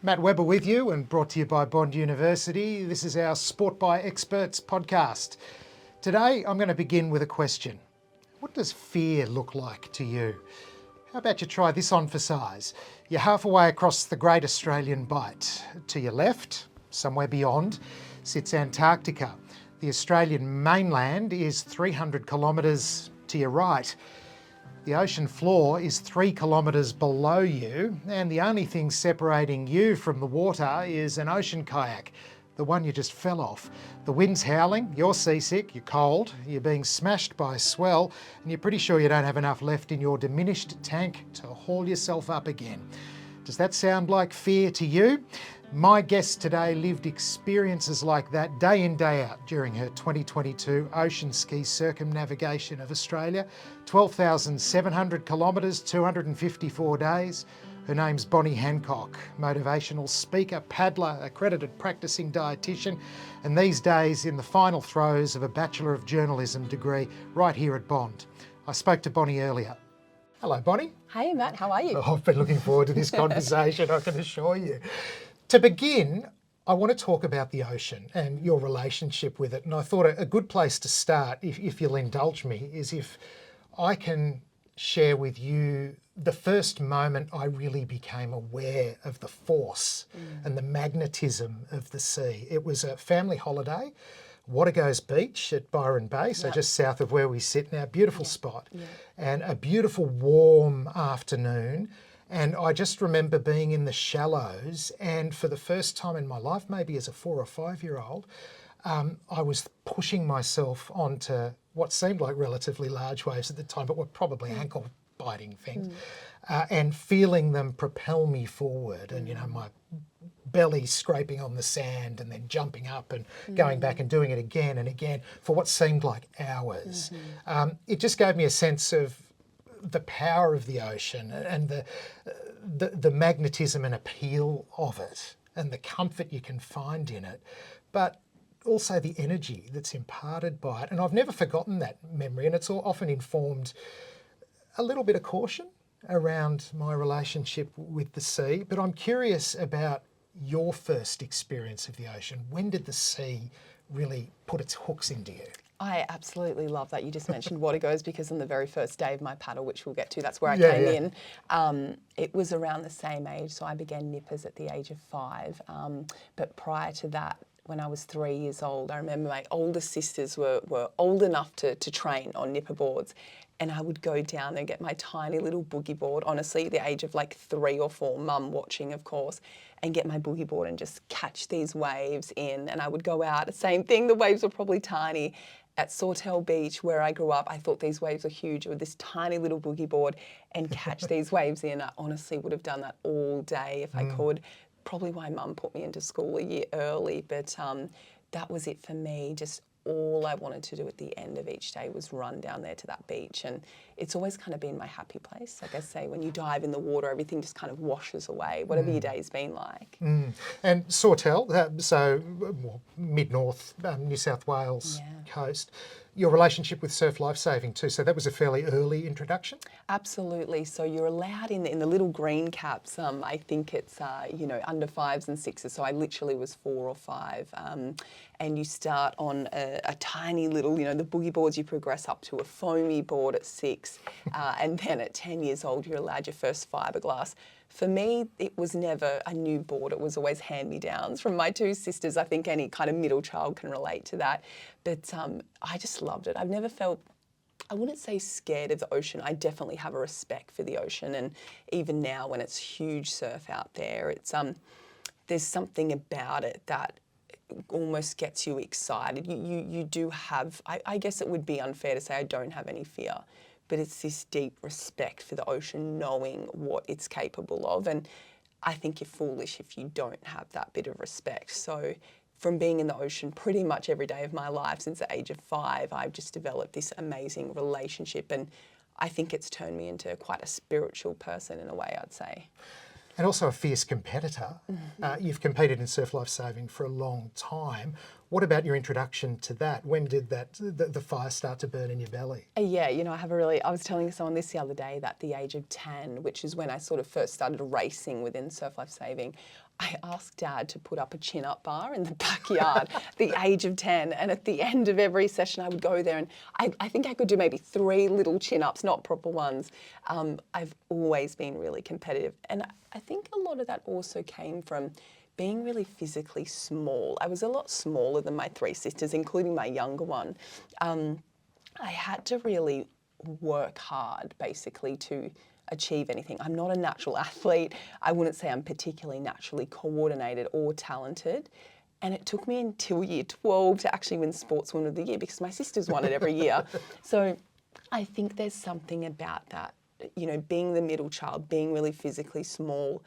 Matt Webber with you and brought to you by Bond University. This is our Sport by Experts podcast. Today I'm going to begin with a question. What does fear look like to you? How about you try this on for size? You're halfway across the Great Australian Bight. To your left, somewhere beyond, sits Antarctica. The Australian mainland is 300 kilometres to your right. The ocean floor is 3 kilometres below you, and the only thing separating you from the water is an ocean kayak, the one you just fell off. The wind's howling, you're seasick, you're cold, you're being smashed by a swell, and you're pretty sure you don't have enough left in your diminished tank to haul yourself up again. Does that sound like fear to you? My guest today lived experiences like that day in, day out during her 2022 ocean ski circumnavigation of Australia. 12,700 kilometres, 254 days. Her name's Bonnie Hancock, motivational speaker, paddler, accredited practicing dietitian, and these days in the final throes of a Bachelor of Journalism degree right here at Bond. I spoke to Bonnie earlier. Hello, Bonnie. Hey, Matt, how are you? Oh, I've been looking forward to this conversation, I can assure you. To begin, I want to talk about the ocean and your relationship with it. And I thought a good place to start, if you'll indulge me, is if I can share with you the first moment I really became aware of the force and the magnetism of the sea. It was a family holiday, Watergoes Beach at Byron Bay, so just south of where we sit now. Beautiful spot. And a beautiful warm afternoon. And I just remember being in the shallows, and for the first time in my life, maybe as a 4 or 5 year old, I was pushing myself onto what seemed like relatively large waves at the time, but were probably ankle biting things, and feeling them propel me forward, and my belly scraping on the sand and then jumping up and going back and doing it again and again for what seemed like hours. It just gave me a sense of the power of the ocean and the magnetism and appeal of it and the comfort you can find in it, but also the energy that's imparted by it. And I've never forgotten that memory, and it's often informed a little bit of caution around my relationship with the sea. But I'm curious about your first experience of the ocean. When did the sea really put its hooks into you? I absolutely love that you just mentioned Watergoes, because on the very first day of my paddle, which we'll get to, that's where I came in. It was around the same age, so I began nippers at the age of 5. But prior to that, when I was 3 years old, I remember my older sisters were old enough to train on nipper boards, and I would go down and get my tiny little boogie board, honestly, at the age of like 3 or 4, mum watching, of course, and get my boogie board and just catch these waves in. And I would go out, same thing, the waves were probably tiny. At Sawtell Beach, where I grew up, I thought these waves were huge with this tiny little boogie board and catch these waves in. I honestly would have done that all day if I could. Probably why mum put me into school a year early, but that was it for me. Just all I wanted to do at the end of each day was run down there to that beach, and it's always kind of been my happy place. Like I say, when you dive in the water, everything just kind of washes away, whatever your day's been like. And Sawtell, so mid-north, New South Wales coast, your relationship with surf lifesaving too, so that was a fairly early introduction? Absolutely. So you're allowed in the little green caps, I think it's, under 5s and 6s, so I literally was 4 or 5. And you start on a tiny little, the boogie boards, you progress up to a foamy board at 6, and then at 10 years old, you're allowed your first fiberglass. For me, it was never a new board. It was always hand-me-downs from my 2 sisters. I think any kind of middle child can relate to that. But I just loved it. I've never felt, I wouldn't say scared of the ocean. I definitely have a respect for the ocean. And even now when it's huge surf out there, it's there's something about it that almost gets you excited. You do have, I guess it would be unfair to say I don't have any fear, but it's this deep respect for the ocean, knowing what it's capable of. And I think you're foolish if you don't have that bit of respect. So from being in the ocean pretty much every day of my life since the age of 5, I've just developed this amazing relationship, and I think it's turned me into quite a spiritual person in a way, I'd say. And also a fierce competitor. You've competed in surf lifesaving for a long time. What about your introduction to that? When did the fire start to burn in your belly? Yeah, I was telling someone this the other day that the age of 10, which is when I sort of first started racing within surf life saving, I asked Dad to put up a chin-up bar in the backyard at the age of 10, and at the end of every session I would go there and I think I could do maybe 3 little chin-ups, not proper ones. I've always been really competitive, and I think a lot of that also came from being really physically small. I was a lot smaller than my 3 sisters, including my younger one. I had to really work hard, basically, to achieve anything. I'm not a natural athlete. I wouldn't say I'm particularly naturally coordinated or talented. And it took me until year 12 to actually win Sportswoman of the Year, because my sisters won it every year. So I think there's something about that, being the middle child, being really physically small,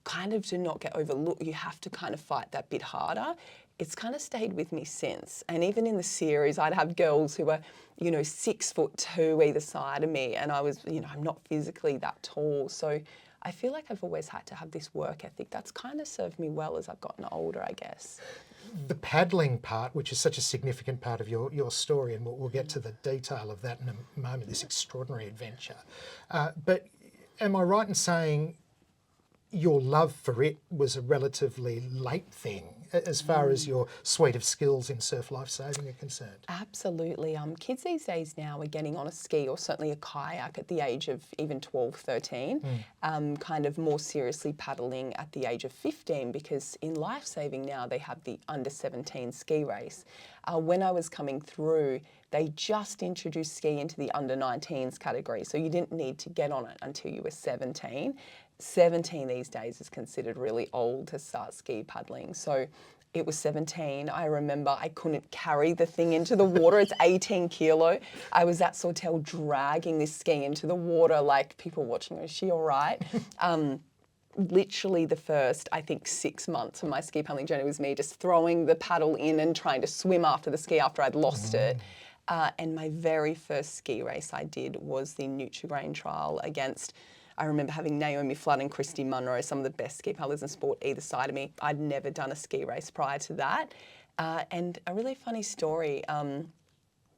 kind of to not get overlooked, you have to kind of fight that bit harder. It's kind of stayed with me since. And even in the series, I'd have girls who were, 6'2" either side of me, and I was, I'm not physically that tall. So I feel like I've always had to have this work ethic that's kind of served me well as I've gotten older, I guess. The paddling part, which is such a significant part of your story, and we'll get to the detail of that in a moment, this extraordinary adventure. But am I right in saying your love for it was a relatively late thing as far as your suite of skills in surf life saving are concerned? Absolutely. Kids these days now are getting on a ski or certainly a kayak at the age of even 12, 13, kind of more seriously paddling at the age of 15, because in life saving now they have the under 17 ski race. When I was coming through, they just introduced ski into the under 19s category, so you didn't need to get on it until you were 17. 17 these days is considered really old to start ski paddling. So it was 17. I remember I couldn't carry the thing into the water. It's 18 kilo. I was at Sawtell dragging this ski into the water, like people watching, is she all right? Literally the first, I think, 6 months of my ski paddling journey was me just throwing the paddle in and trying to swim after the ski after I'd lost it. And my very first ski race I did was the Nutri-Grain trial against, I remember having Naomi Flood and Christy Munro, some of the best ski paddlers in sport, either side of me. I'd never done a ski race prior to that. And a really funny story,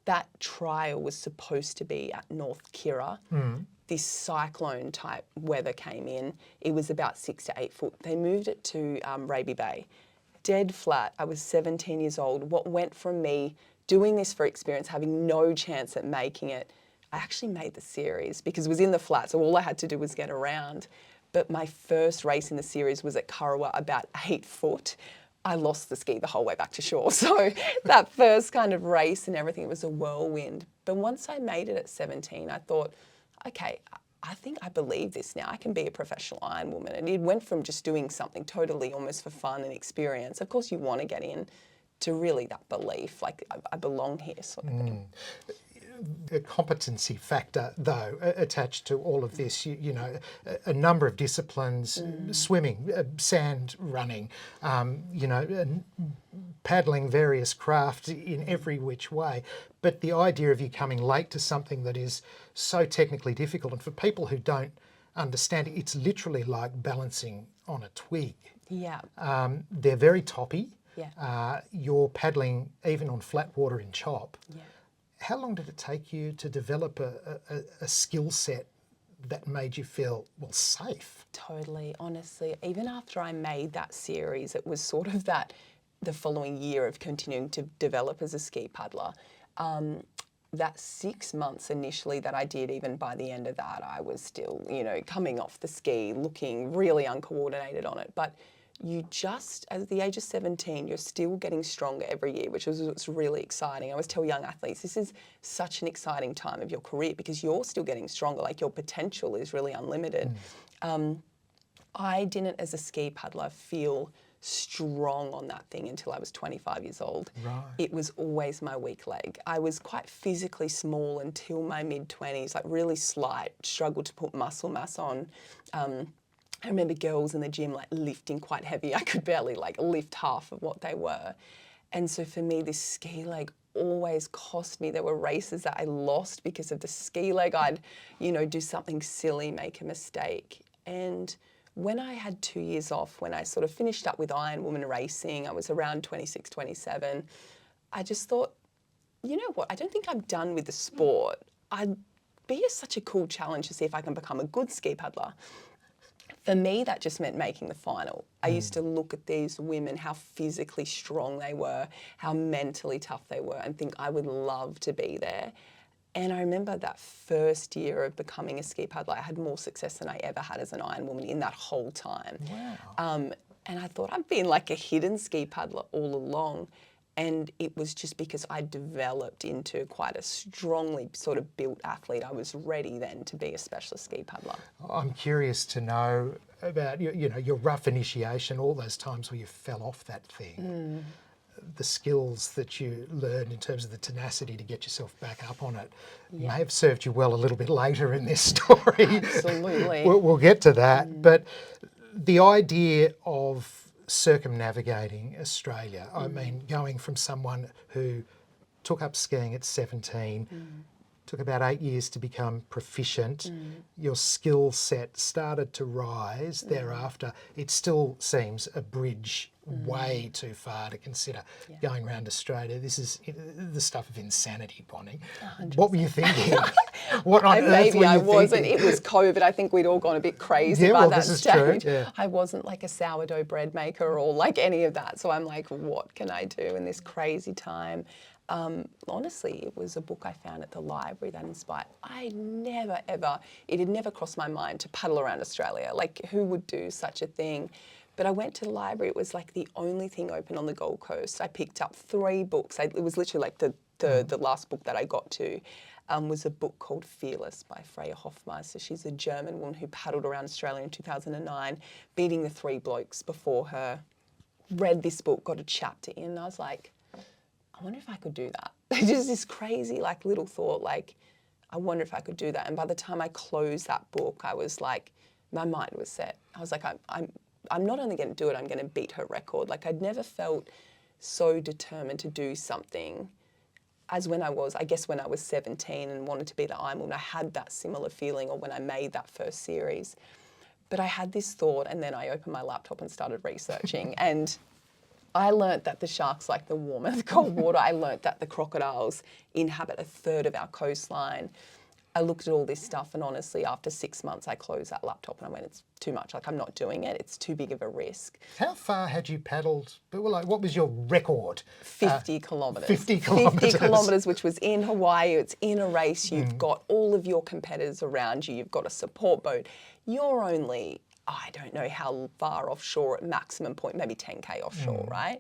that trial was supposed to be at North Kira. This cyclone type weather came in. It was about 6 to 8 foot. They moved it to Raby Bay. Dead flat. I was 17 years old. What went from me doing this for experience, having no chance at making it, I actually made the series because it was in the flat, so all I had to do was get around. But my first race in the series was at Kurrawa, about 8 foot. I lost the ski the whole way back to shore. So that first kind of race and everything, it was a whirlwind. But once I made it at 17, I thought, okay, I think I believe this now. I can be a professional Iron Woman. And it went from just doing something totally almost for fun and experience. Of course, you want to get in to really that belief, like I belong here sort of thing. The competency factor, though, attached to all of this, a number of disciplines, swimming, sand running, and paddling various craft in every which way. But the idea of you coming late to something that is so technically difficult, and for people who don't understand it, it's literally like balancing on a twig. Yeah. They're very toppy. Yeah. You're paddling even on flat water in chop. Yeah. How long did it take you to develop a skill set that made you feel, safe? Totally, honestly. Even after I made that series, it was sort of the following year of continuing to develop as a ski paddler. That 6 months initially that I did, even by the end of that, I was still, coming off the ski, looking really uncoordinated on it. But you just, at the age of 17, you're still getting stronger every year, which is what's really exciting. I always tell young athletes, this is such an exciting time of your career because you're still getting stronger, like your potential is really unlimited. I didn't, as a ski paddler, feel strong on that thing until I was 25 years old. Right. It was always my weak leg. I was quite physically small until my mid-20s, like really slight, struggled to put muscle mass on. I remember girls in the gym like lifting quite heavy. I could barely like lift half of what they were. And so for me, this ski leg always cost me. There were races that I lost because of the ski leg. I'd, do something silly, make a mistake. And when I had 2 years off, when I sort of finished up with Iron Woman racing, I was around 26, 27, I just thought, you know what, I don't think I'm done with the sport. I'd be such a cool challenge to see if I can become a good ski paddler. For me, that just meant making the final. I used to look at these women, how physically strong they were, how mentally tough they were, and think I would love to be there. And I remember that first year of becoming a ski paddler, I had more success than I ever had as an Iron Woman in that whole time. Wow. And I thought I'd been like a hidden ski paddler all along. And it was just because I developed into quite a strongly sort of built athlete. I was ready then to be a specialist ski paddler. I'm curious to know about your rough initiation, all those times where you fell off that thing, the skills that you learned in terms of the tenacity to get yourself back up on it may have served you well a little bit later in this story. Absolutely. We'll get to that. But the idea of circumnavigating Australia, I mean, going from someone who took up skiing at 17, took about 8 years to become proficient, your skill set started to rise thereafter. It still seems a bridge way too far to consider going around Australia. This is the stuff of insanity, Bonnie. 100%. What were you thinking? What on earth Maybe were you I wasn't. thinking? It was COVID. I think we'd all gone a bit crazy Yeah, by well, that this is stage. true, yeah. I wasn't like a sourdough bread maker or like any of that. So I'm like, what can I do in this crazy time? Honestly, it was a book I found at the library that inspired. It had never crossed my mind to paddle around Australia. Like, who would do such a thing? But I went to the library. It was like the only thing open on the Gold Coast. I picked up 3 books. It was literally like the last book that I got to was a book called Fearless by Freya Hofmeister. She's a German woman who paddled around Australia in 2009, beating the 3 blokes before her. Read this book, got a chapter in, and I was like, I wonder if I could do that. Just this crazy like little thought, like, I wonder if I could do that. And by the time I closed that book, I was like, my mind was set. I was like, I'm not only going to do it, I'm going to beat her record. Like, I'd never felt so determined to do something as when I was 17 and wanted to be the Iron Woman. I had that similar feeling, or when I made that first series. But I had this thought, and then I opened my laptop and started researching. And I learnt that the sharks like the warm and the cold water. I learnt that the crocodiles inhabit 1/3 of our coastline. I looked at all this stuff, and honestly, after 6 months, I closed that laptop and I went, it's too much. Like, I'm not doing it. It's too big of a risk. How far had you paddled? What was your record? 50 kilometres. 50 kilometres. 50 kilometres, which was in Hawaii. It's in a race. You've got all of your competitors around you. You've got a support boat. You're only, I don't know how far offshore, at maximum point, maybe 10K offshore, right?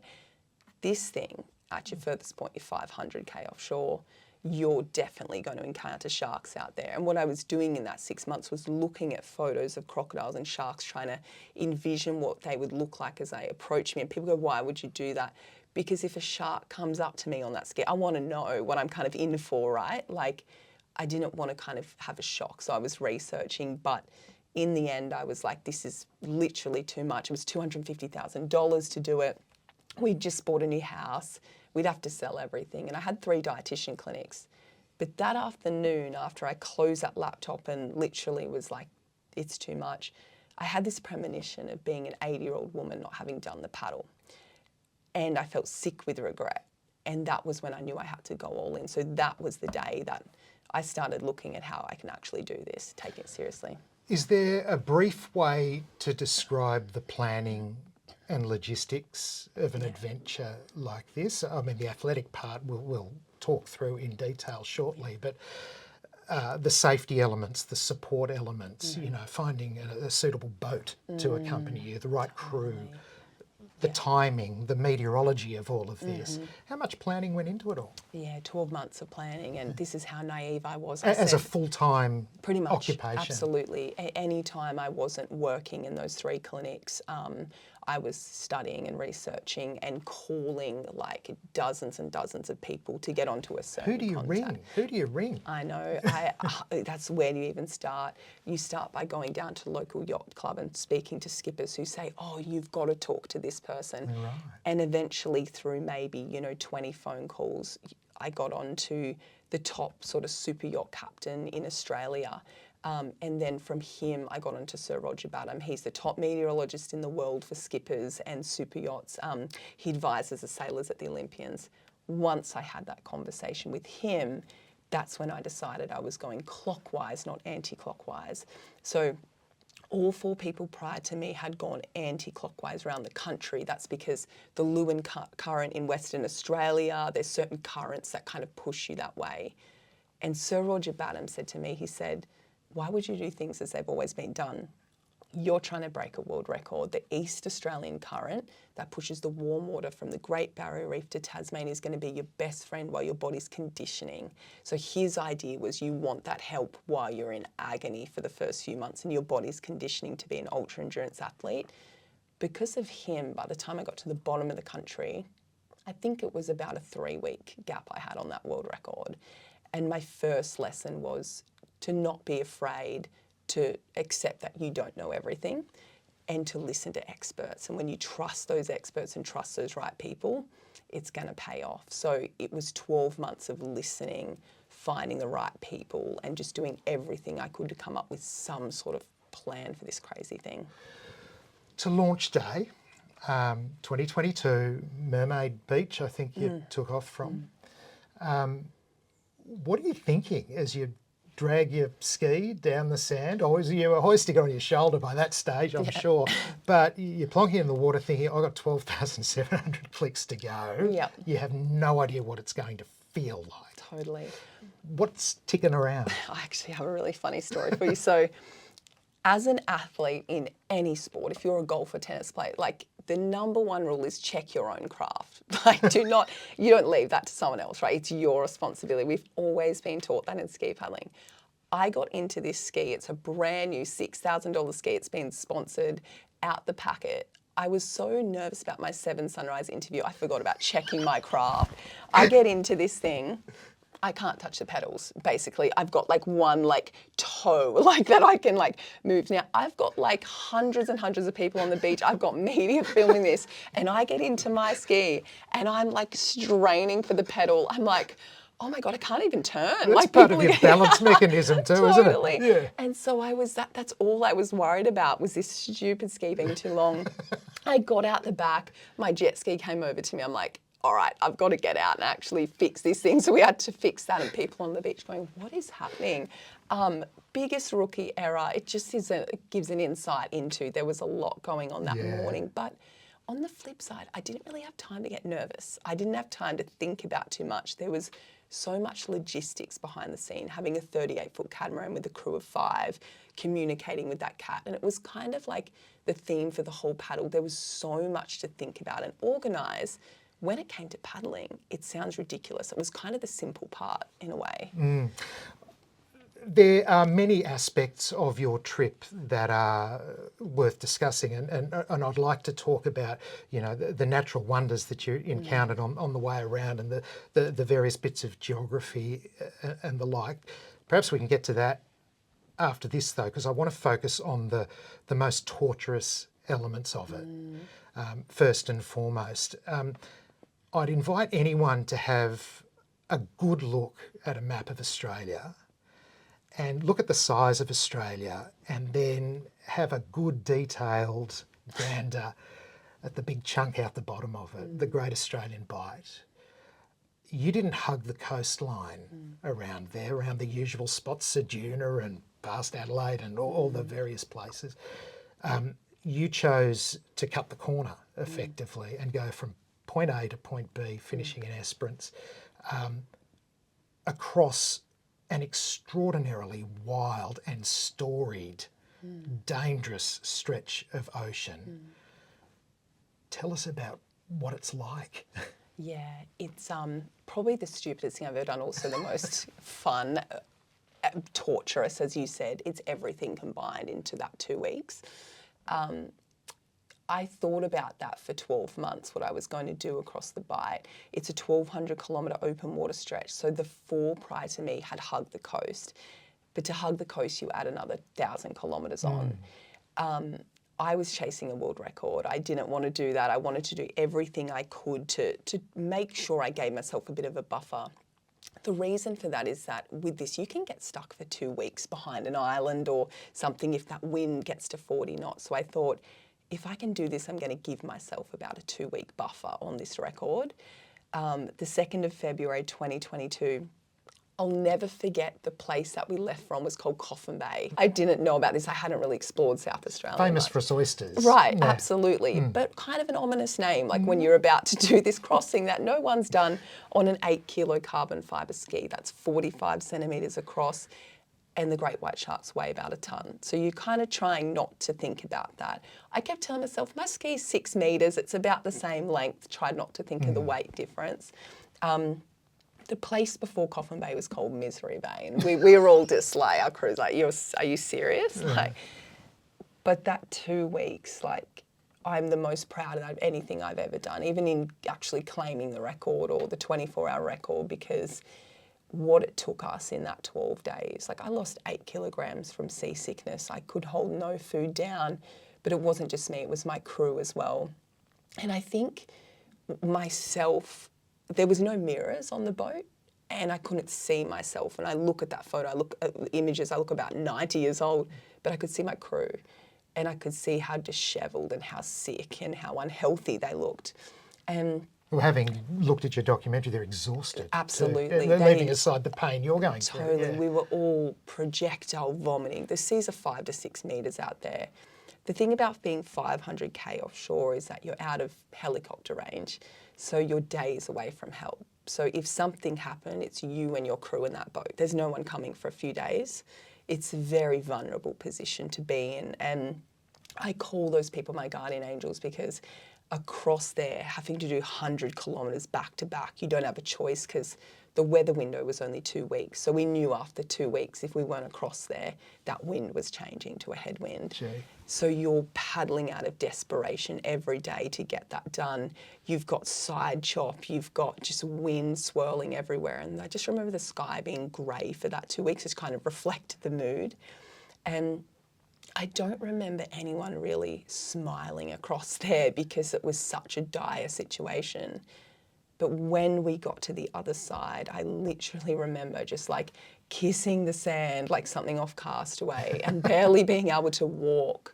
This thing, at your furthest point, you're 500K offshore. You're definitely going to encounter sharks out there. And what I was doing in that 6 months was looking at photos of crocodiles and sharks, trying to envision what they would look like as they approach me. And people go, why would you do that? Because if a shark comes up to me on that scale, I want to know what I'm kind of in for, right? Like, I didn't want to kind of have a shock. So I was researching, but in the end, I was like, this is literally too much. It was $250,000 to do it. We just bought a new house. We'd have to sell everything. And I had 3 dietitian clinics. But that afternoon, after I closed that laptop and literally was like, it's too much, I had this premonition of being an 80-year-old woman not having done the paddle. And I felt sick with regret. And that was when I knew I had to go all in. So that was the day that I started looking at how I can actually do this, take it seriously. Is there a brief way to describe the planning and logistics of an adventure like this? I mean, the athletic part we'll talk through in detail shortly, but the safety elements, the support elements, finding a suitable boat to accompany you, the right crew, the timing, the meteorology of all of this. How much planning went into it all? Yeah, 12 months of planning, and this is how naive I was. As a full-time pretty much, occupation? Absolutely. Any time I wasn't working in those 3 clinics, I was studying and researching and calling like dozens and dozens of people to get onto a certain Who do you ring? Who do you ring? I know. That's where do you even start? You start by going down to the local yacht club and speaking to skippers who say, oh, you've got to talk to this person. Right. And eventually through maybe, 20 phone calls, I got onto the top sort of super yacht captain in Australia. And then from him, I got onto Sir Roger Battam. He's the top meteorologist in the world for skippers and super yachts. He advises the sailors at the Olympians. Once I had that conversation with him, that's when I decided I was going clockwise, not anti-clockwise. So all 4 people prior to me had gone anti-clockwise around the country. That's because the Lewin current in Western Australia, there's certain currents that kind of push you that way. And Sir Roger Battam said to me, he said, why would you do things as they've always been done? You're trying to break a world record. The East Australian current that pushes the warm water from the Great Barrier Reef to Tasmania is going to be your best friend while your body's conditioning. So his idea was you want that help while you're in agony for the first few months and your body's conditioning to be an ultra endurance athlete. Because of him, by the time I got to the bottom of the country, I think it was about a 3-week gap I had on that world record. And my first lesson was to not be afraid to accept that you don't know everything and to listen to experts. And when you trust those experts and trust those right people, it's going to pay off. So it was 12 months of listening, finding the right people, and just doing everything I could to come up with some sort of plan for this crazy thing. To launch day, 2022, Mermaid Beach, I think you took off from. What are you thinking as you drag your ski down the sand? Or you were hoisting it on your shoulder by that stage, I'm sure. But you're plonking in the water thinking, I've got 12,700 clicks to go. Yep. You have no idea what it's going to feel like. Totally. What's ticking around? I actually have a really funny story for you. So as an athlete in any sport, if you're a golfer, tennis player, like the number one rule is check your own craft. Like you don't leave that to someone else, right? It's your responsibility. We've always been taught that in ski paddling. I got into this ski. It's a brand new $6,000 ski. It's been sponsored out the packet. I was so nervous about my 7 Sunrise interview, I forgot about checking my craft. I get into this thing. I can't touch the pedals, basically. I've got like one toe that I can move. Now, I've got hundreds and hundreds of people on the beach. I've got media filming this, and I get into my ski and I'm straining for the pedal. I'm like, oh my God, I can't even turn. That's part of your balance mechanism too, totally. Isn't it? Yeah. And so that's all I was worried about was this stupid ski being too long. I got out the back, my jet ski came over to me. I'm like, all right, I've got to get out and actually fix this thing. So we had to fix that, and people on the beach going, what is happening? Biggest rookie error. It just gives an insight into there was a lot going on that morning. But on the flip side, I didn't really have time to get nervous. I didn't have time to think about too much. There was so much logistics behind the scene, having a 38-foot catamaran with a crew of 5, communicating with that cat. And it was kind of like the theme for the whole paddle. There was so much to think about and organise. When it came to paddling, it sounds ridiculous. It was kind of the simple part in a way. There are many aspects of your trip that are worth discussing, and I'd like to talk about, the natural wonders that you encountered on the way around, and the various bits of geography and the like. Perhaps we can get to that after this, though, because I want to focus on the most torturous elements of it, first and foremost. I'd invite anyone to have a good look at a map of Australia and look at the size of Australia, and then have a good detailed gander at the big chunk out the bottom of it, the Great Australian Bight. You didn't hug the coastline around there, around the usual spots, Ceduna and past Adelaide and all the various places. You chose to cut the corner effectively and go from point A to point B, finishing in Esperance, across an extraordinarily wild and storied, dangerous stretch of ocean. Tell us about what it's like. Yeah, it's probably the stupidest thing I've ever done, also the most fun, torturous, as you said. It's everything combined into that 2 weeks. I thought about that for 12 months, what I was going to do across the Bight. It's a 1,200 kilometre open water stretch. So the 4 prior to me had hugged the coast. But to hug the coast, you add another 1,000 kilometres on. I was chasing a world record. I didn't want to do that. I wanted to do everything I could to make sure I gave myself a bit of a buffer. The reason for that is that with this, you can get stuck for 2 weeks behind an island or something if that wind gets to 40 knots. So I thought, if I can do this, I'm going to give myself about a 2-week buffer on this record. The 2nd of February 2022, I'll never forget the place that we left from was called Coffin Bay. I didn't know about this. I hadn't really explored South Australia. Famous much. for its oysters. Right, Yeah. absolutely. But kind of an ominous name, like when you're about to do this crossing that no one's done on an 8-kilo carbon fibre ski. That's 45 centimetres across, and the great white sharks weigh about a tonne. So you're kind of trying not to think about that. I kept telling myself, my ski's 6 metres, it's about the same length. Tried not to think of the weight difference. The place before Coffin Bay was called Misery Bay, and we were all just like, our crew's like, are you serious? Like, but that 2 weeks, like, I'm the most proud of anything I've ever done, even in actually claiming the record or the 24-hour record, because what it took us in that 12 days, like I lost 8 kilograms from seasickness. I could hold no food down, but it wasn't just me, it was my crew as well. And I think myself, there was no mirrors on the boat and I couldn't see myself. And I look at that photo, I look at the images, I look about 90 years old, but I could see my crew and I could see how dishevelled and how sick and how unhealthy they looked. And well, having looked at your documentary, they're exhausted. absolutely. They're leaving aside the pain you're going through. Totally. Yeah. We were all projectile vomiting. The seas are 5 to 6 metres out there. The thing about being 500k offshore is that you're out of helicopter range, so you're days away from help. So if something happened, it's you and your crew in that boat. There's no one coming for a few days. It's a very vulnerable position to be in. And I call those people my guardian angels, because across there, having to do 100 kilometres back to back, you don't have a choice because the weather window was only 2 weeks. So we knew after 2 weeks, if we weren't across there, that wind was changing to a headwind. Gee. So you're paddling out of desperation every day to get that done. You've got side chop, you've got just wind swirling everywhere. And I just remember the sky being grey for that 2 weeks, just kind of reflected the mood. And I don't remember anyone really smiling across there because it was such a dire situation. But when we got to the other side, I literally remember just like kissing the sand like something off Castaway and barely being able to walk.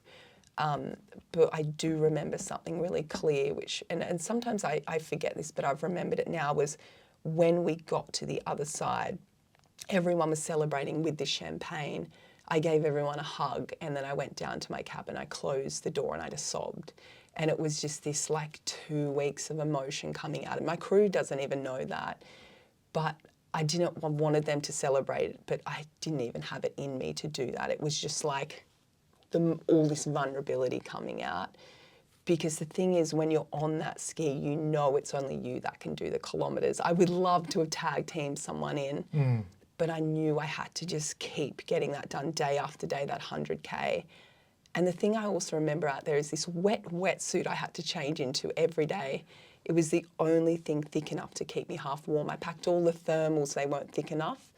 But I do remember something really clear, which, and sometimes I forget this, but I've remembered it now, was when we got to the other side, everyone was celebrating with the champagne. I gave everyone a hug and then I went down to my cabin, I closed the door and I just sobbed. And it was just this like 2 weeks of emotion coming out. And my crew doesn't even know that. But I wanted them to celebrate it, but I didn't even have it in me to do that. It was just like all this vulnerability coming out. Because the thing is, when you're on that ski, you know it's only you that can do the kilometres. I would love to have tag teamed someone in, but I knew I had to just keep getting that done day after day, that 100k. And the thing I also remember out there is this wetsuit I had to change into every day. It was the only thing thick enough to keep me half warm. I packed all the thermals, they weren't thick enough.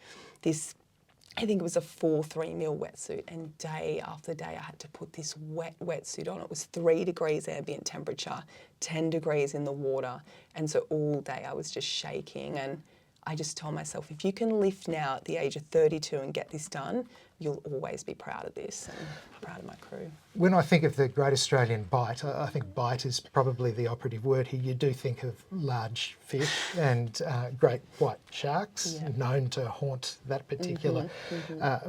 I think it was a 4-3 wetsuit, and day after day I had to put this wetsuit on. It was 3 degrees ambient temperature, 10 degrees in the water. And so all day I was just shaking. And I just told myself, if you can lift now at the age of 32 and get this done, you'll always be proud of this and proud of my crew. When I think of the Great Australian Bight, I think bight is probably the operative word here. You do think of large fish and great white sharks, known to haunt that particular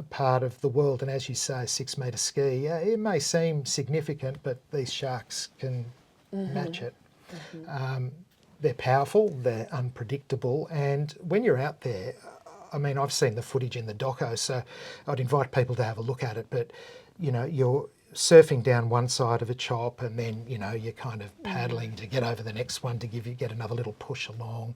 part of the world. And as you say, 6 metre ski, it may seem significant, but these sharks can match it. They're powerful, they're unpredictable, and when you're out there, I mean, I've seen the footage in the doco, so I'd invite people to have a look at it, but, you know, you're surfing down one side of a chop and then, you know, you're kind of paddling to get over the next one to get another little push along.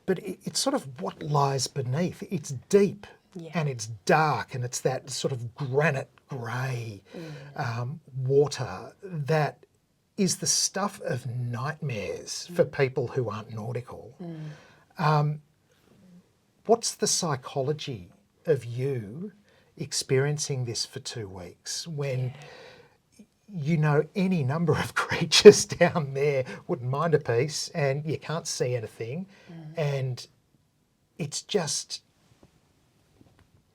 But it's sort of what lies beneath. It's deep and it's dark, and it's that sort of granite grey water that is the stuff of nightmares for people who aren't nautical. What's the psychology of you experiencing this for 2 weeks when you know any number of creatures down there wouldn't mind a piece and you can't see anything and it's just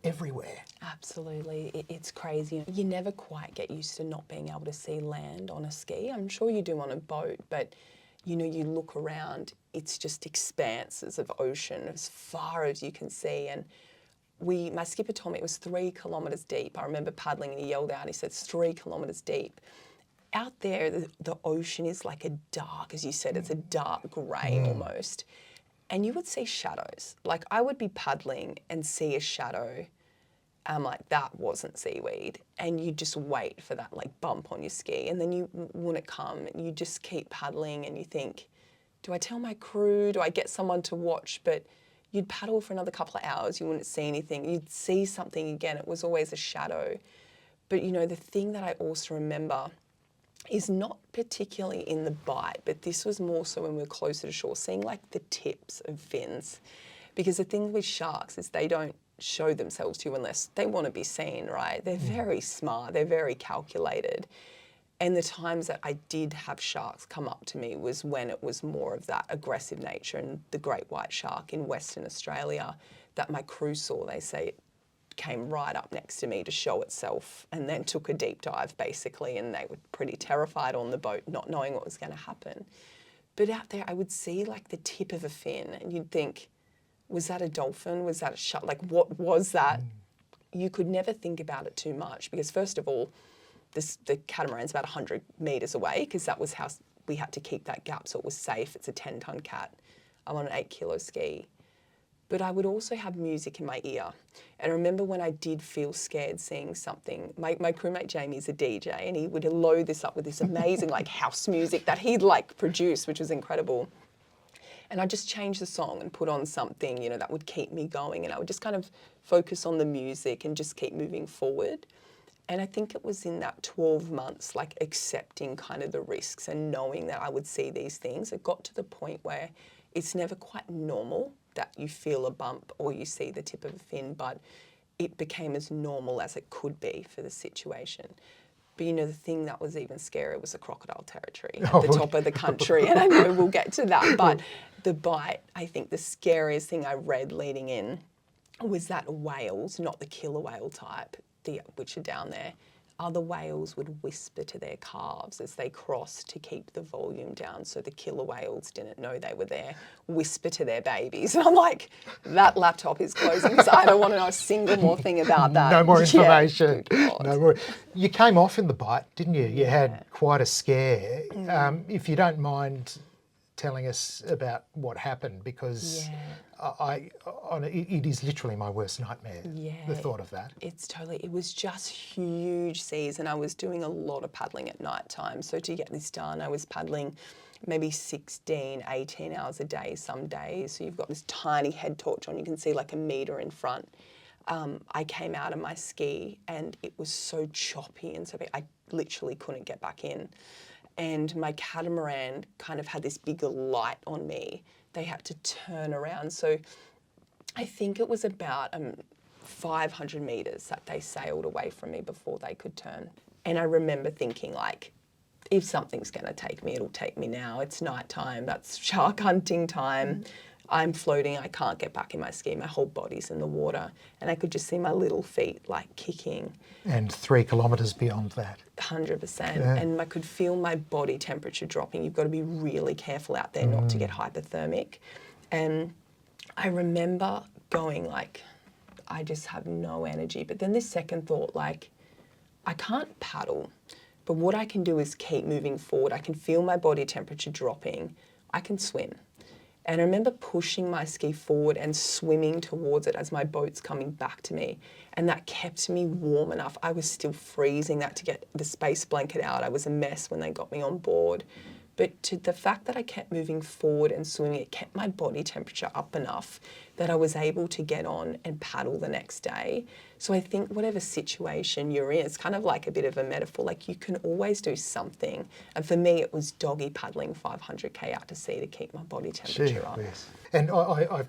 everywhere. Absolutely, it's crazy. You never quite get used to not being able to see land on a ski. I'm sure you do on a boat, but you know, you look around, it's just expanses of ocean as far as you can see. And my skipper told me it was 3 kilometres deep. I remember paddling and he yelled out, he said, it's 3 kilometres deep. Out there, the ocean is like a dark, as you said, it's a dark grey almost. And you would see shadows. Like I would be paddling and see a shadow. I'm like, that wasn't seaweed. And you just wait for that like bump on your ski. And then you wouldn't come and you just keep paddling and you think, do I tell my crew? Do I get someone to watch? But you'd paddle for another couple of hours. You wouldn't see anything. You'd see something again. It was always a shadow. But you know, the thing that I also remember is not particularly in the Bight, but this was more so when we were closer to shore, seeing like the tips of fins. Because the thing with sharks is they don't show themselves to you unless they want to be seen, right? They're very smart, they're very calculated. And the times that I did have sharks come up to me was when it was more of that aggressive nature, and the great white shark in Western Australia that my crew saw, they say it came right up next to me to show itself and then took a deep dive basically, and they were pretty terrified on the boat not knowing what was going to happen. But out there I would see like the tip of a fin and you'd think, was that a dolphin? Was that a shark? Like what was that? You could never think about it too much because first of all, the catamaran's about 100 metres away because that was how we had to keep that gap so it was safe. It's a 10-ton cat. I'm on an 8-kilo ski. But I would also have music in my ear. And I remember when I did feel scared seeing something, my crewmate Jamie's a DJ and he would load this up with this amazing like house music that he'd like produce, which was incredible. And I'd just change the song and put on something, you know, that would keep me going. And I would just kind of focus on the music and just keep moving forward. And I think it was in that 12 months, like accepting kind of the risks and knowing that I would see these things, it got to the point where it's never quite normal that you feel a bump or you see the tip of a fin, but it became as normal as it could be for the situation. But you know, the thing that was even scarier was the crocodile territory at the top of the country, and I know we'll get to that, but the Bight, I think the scariest thing I read leading in was that whales, not the killer whale type, which are down there, other whales would whisper to their calves as they crossed to keep the volume down so the killer whales didn't know they were there, whisper to their babies. And I'm like, that laptop is closing because I don't want to know a single more thing about that. No more information. Yeah, no more. You came off in the Bight, didn't you? You had quite a scare. If you don't mind telling us about what happened, because it is literally my worst nightmare, the thought of that. It was just huge seas, and I was doing a lot of paddling at night time. So to get this done, I was paddling maybe 16, 18 hours a day some days. So you've got this tiny head torch on, you can see like a metre in front. I came out of my ski and it was so choppy and so big, I literally couldn't get back in. And my catamaran kind of had this bigger light on me. They had to turn around. So I think it was about 500 metres that they sailed away from me before they could turn. And I remember thinking like, if something's going to take me, it'll take me now. It's night time, that's shark hunting time. I'm floating, I can't get back in my ski, my whole body's in the water. And I could just see my little feet like kicking. And 3 kilometres beyond that. 100%. Yeah. And I could feel my body temperature dropping. You've got to be really careful out there not to get hypothermic. And I remember going like, I just have no energy. But then this second thought, like, I can't paddle, but what I can do is keep moving forward. I can feel my body temperature dropping. I can swim. And I remember pushing my ski forward and swimming towards it as my boat's coming back to me. And that kept me warm enough. I was still freezing that to get the space blanket out. I was a mess when they got me on board. But to the fact that I kept moving forward and swimming, it kept my body temperature up enough that I was able to get on and paddle the next day. So I think whatever situation you're in, it's kind of like a bit of a metaphor, like you can always do something. And for me, it was doggy paddling 500k out to sea to keep my body temperature up. Yes. And I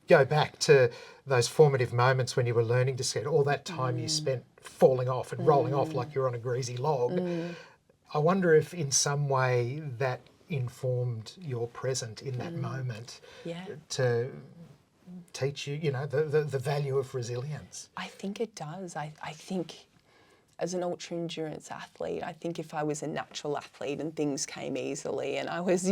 go back to those formative moments when you were learning to ski, all that time you spent falling off and rolling off like you're on a greasy log. I wonder if in some way that informed your present in that moment to teach you, the value of resilience? I think it does. I think as an ultra endurance athlete, I think if I was a natural athlete and things came easily and I was,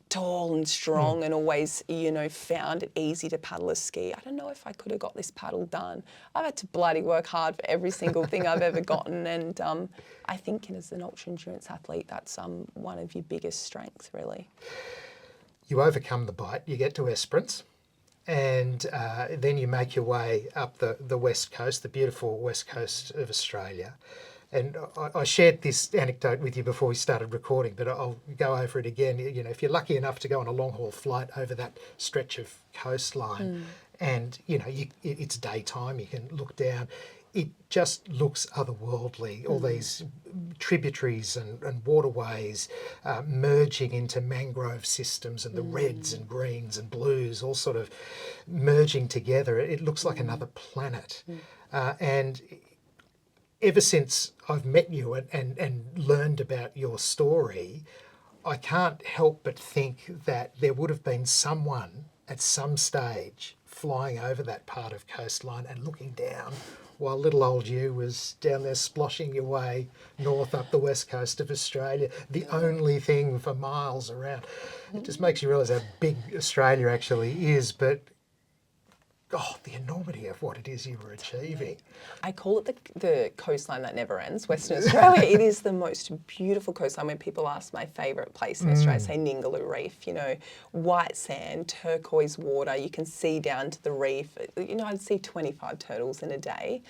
tall and strong and always, found it easy to paddle a ski, I don't know if I could have got this paddle done. I've had to bloody work hard for every single thing I've ever gotten, and I think as an ultra endurance athlete, that's one of your biggest strengths, really. You overcome the Bight, you get to Esperance, and then you make your way up the west coast, the beautiful west coast of Australia. And I shared this anecdote with you before we started recording, but I'll go over it again. If you're lucky enough to go on a long-haul flight over that stretch of coastline, and it's daytime, you can look down, it just looks otherworldly. All these tributaries and waterways merging into mangrove systems, and the reds and greens and blues all sort of merging together. It looks like another planet. And ever since I've met you and learned about your story, I can't help but think that there would have been someone at some stage flying over that part of coastline and looking down while little old you was down there sploshing your way north up the west coast of Australia, the only thing for miles around. It just makes you realise how big Australia actually is, but the enormity of what it is you were achieving. I call it the coastline that never ends, Western Australia. It is the most beautiful coastline. When people ask my favourite place in Australia, I say Ningaloo Reef, white sand, turquoise water, you can see down to the reef. I'd see 25 turtles in a day.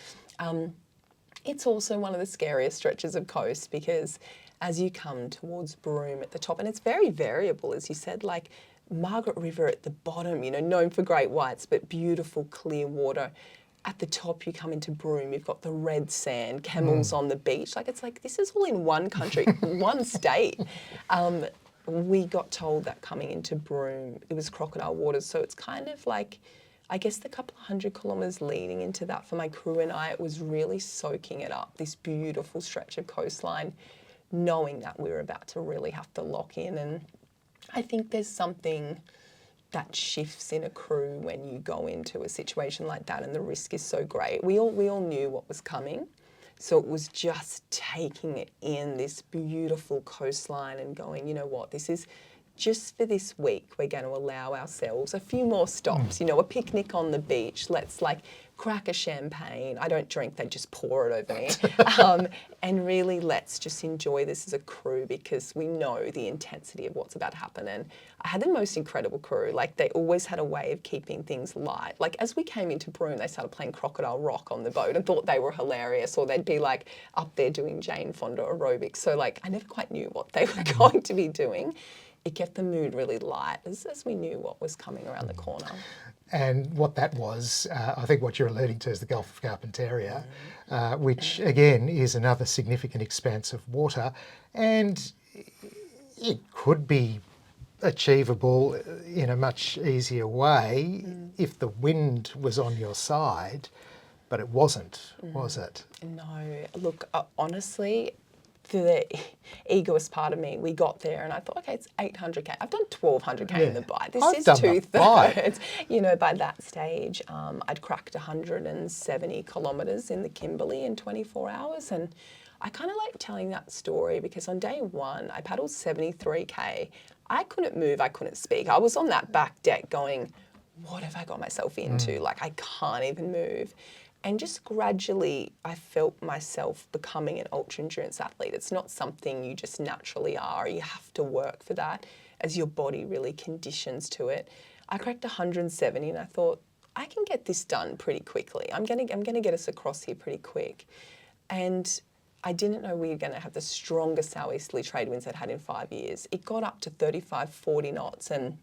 It's also one of the scariest stretches of coast because as you come towards Broome at the top, and it's very variable, as you said, like Margaret River at the bottom, known for great whites, but beautiful clear water. At the top, you come into Broome, you've got the red sand, camels on the beach. It's like this is all in one country, one state. We got told that coming into Broome, it was crocodile waters. So it's kind of like, I guess the couple of 100 kilometres leading into that for my crew and I, it was really soaking it up, this beautiful stretch of coastline, knowing that we were about to really have to lock in. And I think there's something that shifts in a crew when you go into a situation like that and the risk is so great. We all knew what was coming, so it was just taking it in, this beautiful coastline, and going, you know what, this is just for this week, we're going to allow ourselves a few more stops, a picnic on the beach. Let's crack a champagne. I don't drink, they just pour it over me. And really let's just enjoy this as a crew because we know the intensity of what's about to happen. And I had the most incredible crew. They always had a way of keeping things light. As we came into Broome, they started playing Crocodile Rock on the boat and thought they were hilarious, or they'd be up there doing Jane Fonda aerobics. So I never quite knew what they were going to be doing. It kept the mood really light as we knew what was coming around the corner. And what that was, I think what you're alluding to is the Gulf of Carpentaria, which again is another significant expanse of water, and it could be achievable in a much easier way if the wind was on your side, but it wasn't, was it? No, look, honestly, the egoist part of me, we got there and I thought, okay, it's 800k. I've done 1200k in the Bight. This is 2/3. By that stage, I'd cracked 170 kilometres in the Kimberley in 24 hours. And I kind of like telling that story because on day one, I paddled 73k. I couldn't move, I couldn't speak. I was on that back deck going, what have I got myself into? I can't even move. And just gradually, I felt myself becoming an ultra endurance athlete. It's not something you just naturally are. You have to work for that as your body really conditions to it. I cracked 170 and I thought, I can get this done pretty quickly. I'm gonna get us across here pretty quick. And I didn't know we were gonna have the strongest southeasterly trade winds I'd had in 5 years. It got up to 35, 40 knots. And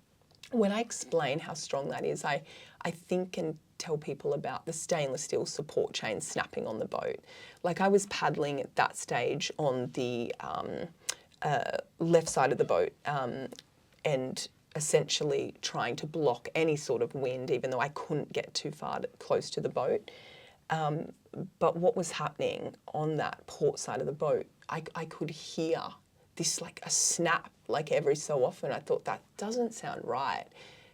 when I explain how strong that is, I think and tell people about the stainless steel support chain snapping on the boat. I was paddling at that stage on the left side of the boat and essentially trying to block any sort of wind, even though I couldn't get too far close to the boat. But what was happening on that port side of the boat, I could hear this a snap every so often. I thought that doesn't sound right.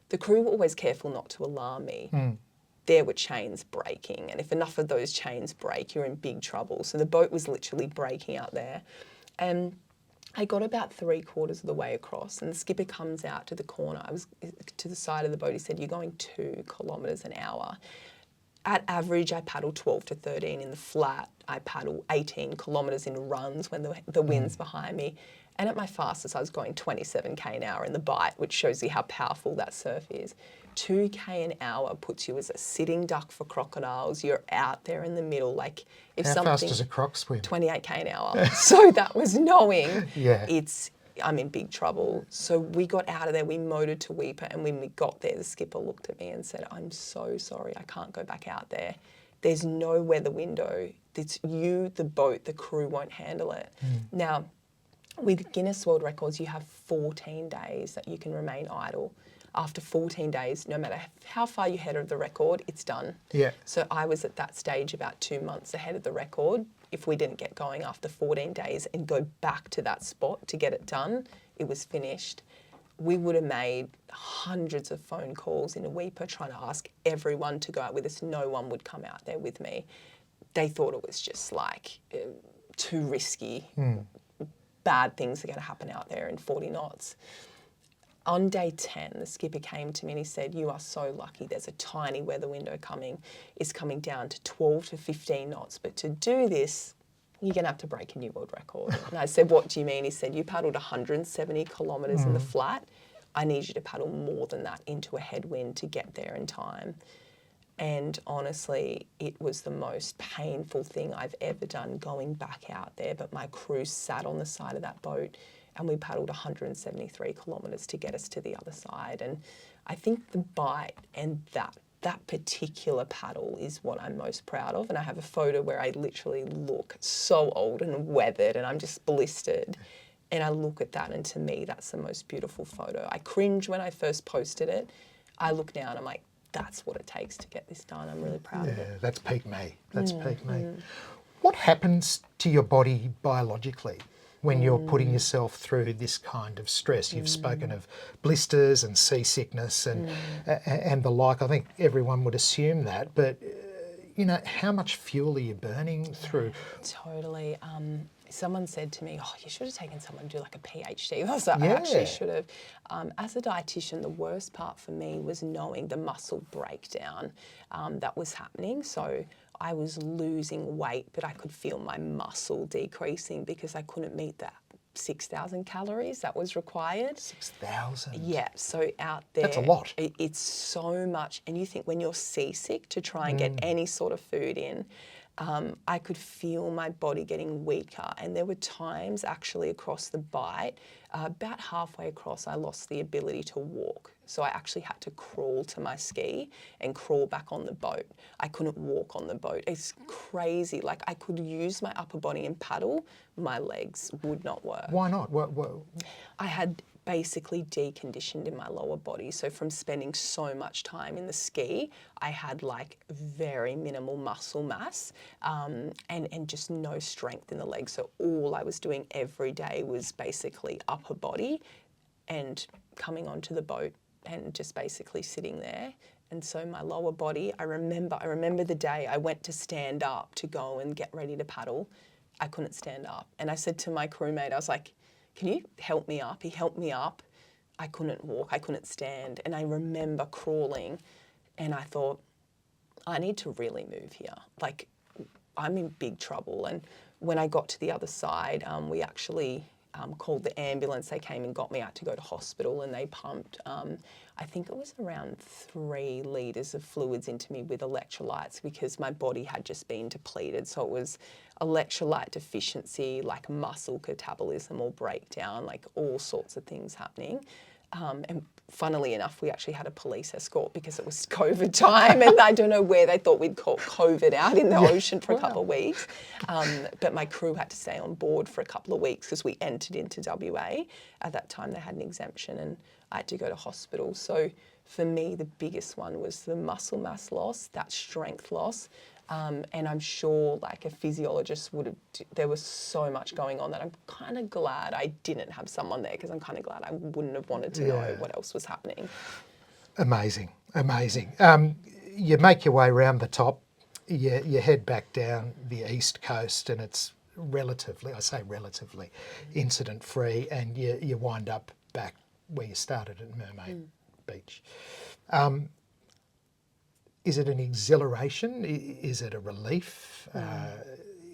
the crew were always careful not to alarm me. There were chains breaking, and if enough of those chains break, you're in big trouble. So the boat was literally breaking out there. And I got about 3/4 of the way across, and the skipper comes out to the corner. I was to the side of the boat. He said, "You're going 2 kilometres an hour." At average, I paddle 12 to 13 in the flat. I paddle 18 kilometres in runs when the wind's behind me. And at my fastest, I was going 27k an hour in the Bight, which shows you how powerful that surf is. 2k an hour puts you as a sitting duck for crocodiles. You're out there in the middle. Like if How something, fast does a croc swim? 28k an hour. So that was knowing Yeah. I'm in big trouble. So we got out of there, we motored to Weipa, and when we got there, the skipper looked at me and said, "I'm so sorry, I can't go back out there. There's no weather window. It's you, the boat, the crew won't handle it." Now, with Guinness World Records, you have 14 days that you can remain idle. After 14 days, no matter how far you're ahead of the record, it's done. Yeah. So I was at that stage about 2 months ahead of the record. If we didn't get going after 14 days and go back to that spot to get it done, it was finished. We would have made hundreds of phone calls in a Weipa trying to ask everyone to go out with us. No one would come out there with me. They thought it was just like too risky. Bad things are going to happen out there in 40 knots. On day 10, the skipper came to me and he said, "You are so lucky. There's a tiny weather window coming. It's coming down to 12 to 15 knots. But to do this, you're going to have to break a new world record." And I said, "What do you mean?" He said, "You paddled 170 kilometres in the flat. I need you to paddle more than that into a headwind to get there in time." And honestly, it was the most painful thing I've ever done going back out there. But my crew sat on the side of that boat and we paddled 173 kilometres to get us to the other side. And I think the Bight and that particular paddle is what I'm most proud of. And I have a photo where I literally look so old and weathered and I'm just blistered. And I look at that, and to me, that's the most beautiful photo. I cringe when I first posted it. I look now and I'm like, that's what it takes to get this done. I'm really proud of it. Yeah, that's peak me. That's peak me. What happens to your body biologically when you're putting yourself through this kind of stress? You've spoken of blisters and seasickness and the like. I think everyone would assume that, but you know, how much fuel are you burning through? Totally. Someone said to me, "Oh, you should have taken someone to do like a PhD." I was like, Yeah. I actually should have. As a dietitian, the worst part for me was knowing the muscle breakdown that was happening. So I was losing weight, but I could feel my muscle decreasing because I couldn't meet that 6,000 calories that was required. 6,000? Yeah, so out there. That's a lot. It's so much. And you think when you're seasick to try and get any sort of food in, I could feel my body getting weaker. And there were times actually across the Bight, about halfway across, I lost the ability to walk. So I actually had to crawl to my ski and crawl back on the boat. I couldn't walk on the boat. It's crazy. Like I could use my upper body and paddle, my legs would not work. Why not? I had basically deconditioned in my lower body. So from spending so much time in the ski, I had like very minimal muscle mass and just no strength in the legs. So all I was doing every day was basically upper body and coming onto the boat and just basically sitting there. And so my lower body, I remember the day I went to stand up to go and get ready to paddle. I couldn't stand up. And I said to my crewmate, I was like, "Can you help me up?" He helped me up. I couldn't walk, I couldn't stand. And I remember crawling and I thought, I need to really move here. Like, I'm in big trouble. And when I got to the other side, we actually called the ambulance. They came and got me out to go to hospital and they pumped, I think it was around 3 litres of fluids into me with electrolytes because my body had just been depleted. So it was electrolyte deficiency, like muscle catabolism or breakdown, like all sorts of things happening. And funnily enough, we actually had a police escort because it was COVID time and I don't know where they thought we'd caught COVID out in the ocean for a couple of weeks. But my crew had to stay on board for a couple of weeks because we entered into WA. At that time they had an exemption and I had to go to hospital. So for me, the biggest one was the muscle mass loss, that strength loss. And I'm sure like a physiologist would have, there was so much going on that I'm kind of glad I didn't have someone there because I'm kind of glad I wouldn't have wanted to know what else was happening. Amazing, amazing. You make your way around the top, you head back down the east coast, and it's relatively, I say relatively, incident-free, and you wind up back where you started at Mermaid Beach. Is it an exhilaration? Is it a relief?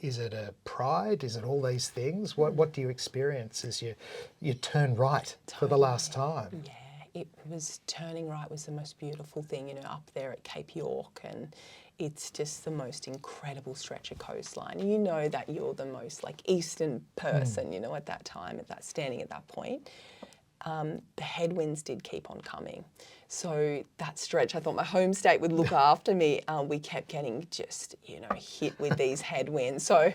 Is it a pride? Is it all these things? What do you experience as you turn right for the last time? Yeah, it was turning right was the most beautiful thing, you know, up there at Cape York, and it's just the most incredible stretch of coastline. You know that you're the most like eastern person, you know, at that time, standing at that point. The headwinds did keep on coming. So that stretch, I thought my home state would look after me. We kept getting just, you know, hit with these headwinds. So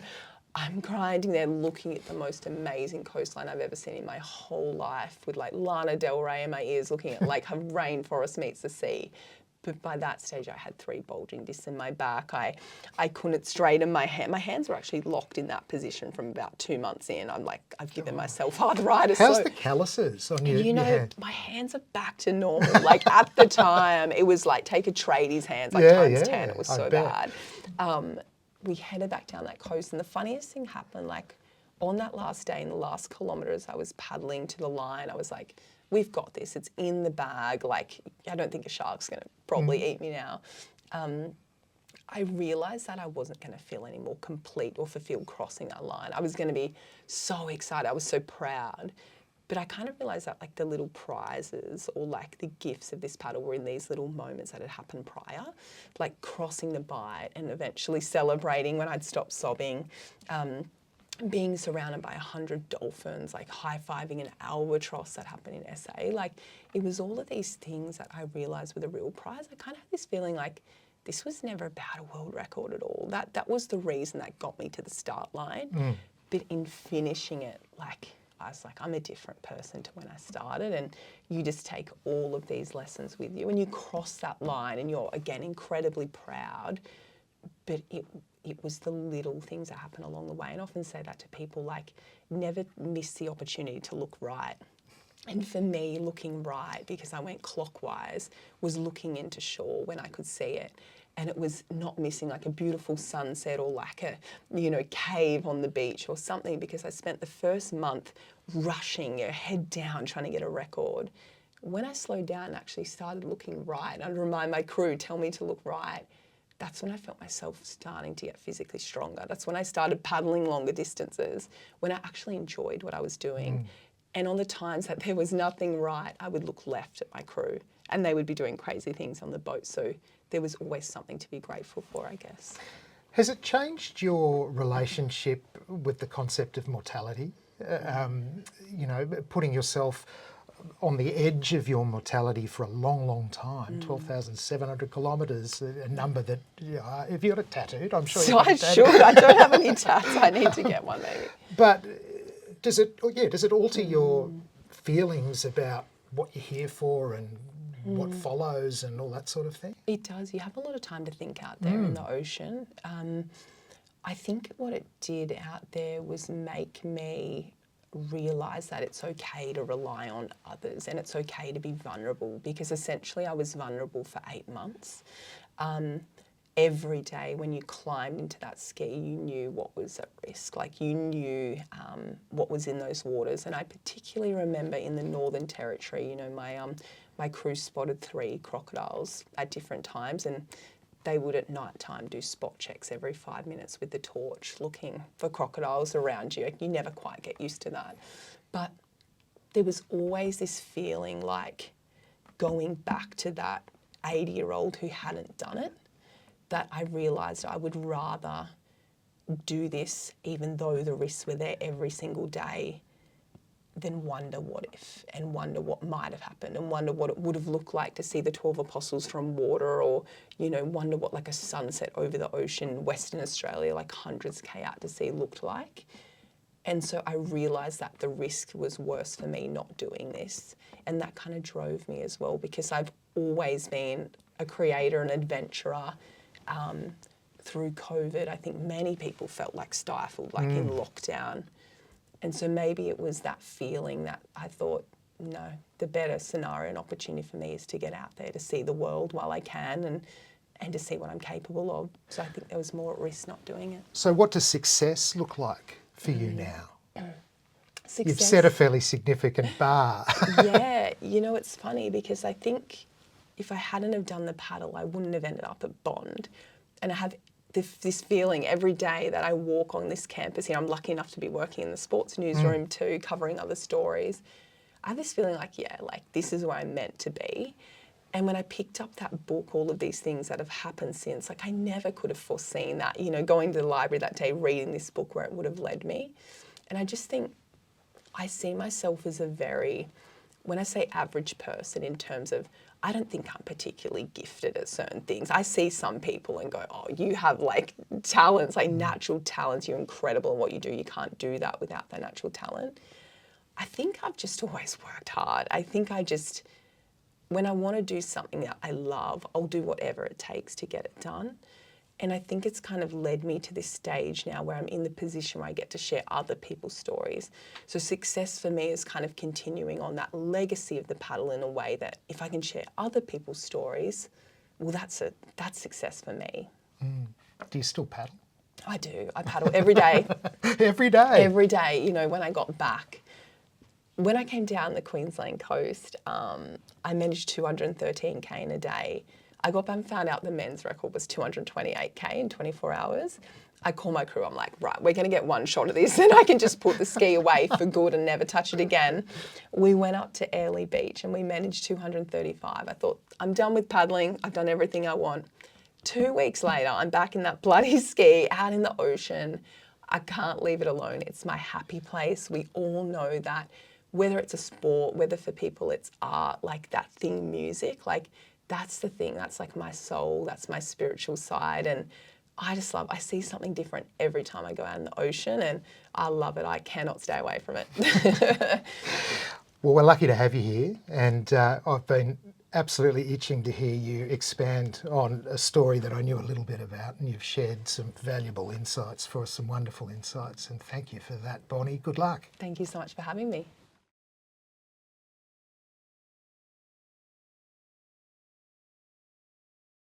I'm grinding there looking at the most amazing coastline I've ever seen in my whole life, with like Lana Del Rey in my ears, looking at like a rainforest meets the sea. But by that stage, I had 3 bulging discs in my back. I couldn't straighten my hand. My hands were actually locked in that position from about 2 months in. I'm like, I've given myself arthritis. How's the calluses on your hand? My hands are back to normal. Like at the time, it was like take a tradie's hands, like times 10. It was so bad. We headed back down that coast, and the funniest thing happened, like on that last day, in the last kilometres, I was paddling to the line. I was like, we've got this, it's in the bag. Like, I don't think a shark's gonna probably eat me now. I realised that I wasn't gonna feel any more complete or fulfilled crossing that line. I was gonna be so excited, I was so proud. But I kind of realised that like the little prizes or like the gifts of this paddle were in these little moments that had happened prior, like crossing the Bight and eventually celebrating when I'd stopped sobbing. Being surrounded by 100 dolphins, like high-fiving an albatross that happened in SA. Like, it was all of these things that I realised were the real prize. I kind of had this feeling like this was never about a world record at all. That was the reason that got me to the start line. But in finishing it, like, I was like, I'm a different person to when I started, and you just take all of these lessons with you and you cross that line and you're, again, incredibly proud. But it was the little things that happen along the way. And I often say that to people, like, never miss the opportunity to look right. And for me, looking right, because I went clockwise, was looking into shore when I could see it. And it was not missing like a beautiful sunset or like a, you know, cave on the beach or something, because I spent the first month rushing, head down, trying to get a record. When I slowed down and actually started looking right, I'd remind my crew, tell me to look right. That's when I felt myself starting to get physically stronger. That's when I started paddling longer distances, when I actually enjoyed what I was doing. And on the times that there was nothing right, I would look left at my crew and they would be doing crazy things on the boat. So there was always something to be grateful for, I guess. Has it changed your relationship with the concept of mortality? You know, putting yourself on the edge of your mortality for a long, long time, 12,700 kilometres, a number that, if you got it tattooed, I'm sure So I should. I don't have any tats. I need to get one maybe. But does it alter your feelings about what you're here for and what follows and all that sort of thing? It does. You have a lot of time to think out there in the ocean. I think what it did out there was make me realise that it's okay to rely on others and it's okay to be vulnerable, because essentially I was vulnerable for 8 months. Every day when you climbed into that ski, you knew what was at risk. Like, you knew what was in those waters. And I particularly remember in the Northern Territory, you know, my crew spotted 3 crocodiles at different times, and they would at night time do spot checks every 5 minutes with the torch, looking for crocodiles around you. You never quite get used to that. But there was always this feeling like going back to that 80-year-old who hadn't done it, that I realised I would rather do this, even though the risks were there every single day, than wonder what if, and wonder what might have happened, and wonder what it would have looked like to see the 12 apostles from water, or, you know, wonder what like a sunset over the ocean in Western Australia, like hundreds K out to sea, looked like. And so I realised that the risk was worse for me not doing this. And that kind of drove me as well, because I've always been a creator, an adventurer. Through COVID, I think many people felt like stifled, like in lockdown. And so maybe it was that feeling that I thought, no, the better scenario and opportunity for me is to get out there, to see the world while I can and to see what I'm capable of. So I think there was more at risk not doing it. So what does success look like for you now? Success. You've set a fairly significant bar. Yeah, you know, it's funny because I think if I hadn't have done the paddle, I wouldn't have ended up at Bond. And I have this feeling every day that I walk on this campus. You know, I'm lucky enough to be working in the sports newsroom too, covering other stories. I have this feeling like, yeah, like this is where I'm meant to be. And when I picked up that book, all of these things that have happened since, like I never could have foreseen that, you know, going to the library that day, reading this book where it would have led me. And I just think I see myself as a very, when I say average person in terms of, I don't think I'm particularly gifted at certain things. I see some people and go, oh, you have like talents, like natural talents, you're incredible at what you do. You can't do that without that natural talent. I think I've just always worked hard. I think when I want to do something that I love, I'll do whatever it takes to get it done. And I think it's kind of led me to this stage now where I'm in the position where I get to share other people's stories. So success for me is kind of continuing on that legacy of the paddle in a way that if I can share other people's stories, well, that's success for me. Do you still paddle? I do. I paddle every day. Every day? Every day. You know, when I got back, when I came down the Queensland coast, I managed 213k in a day. I got back and found out the men's record was 228k in 24 hours. I call my crew, I'm like, right, we're going to get one shot of this and I can just put the ski away for good and never touch it again. We went up to Airlie Beach and we managed 235. I thought, I'm done with paddling. I've done everything I want. 2 weeks later, I'm back in that bloody ski out in the ocean. I can't leave it alone. It's my happy place. We all know that. Whether it's a sport, whether for people it's art, like that thing, music, like that's the thing. That's like my soul. That's my spiritual side. And I just love, I see something different every time I go out in the ocean and I love it. I cannot stay away from it. Well, we're lucky to have you here. And I've been absolutely itching to hear you expand on a story that I knew a little bit about. And you've shared some valuable insights for us, some wonderful insights. And thank you for that, Bonnie. Good luck. Thank you so much for having me.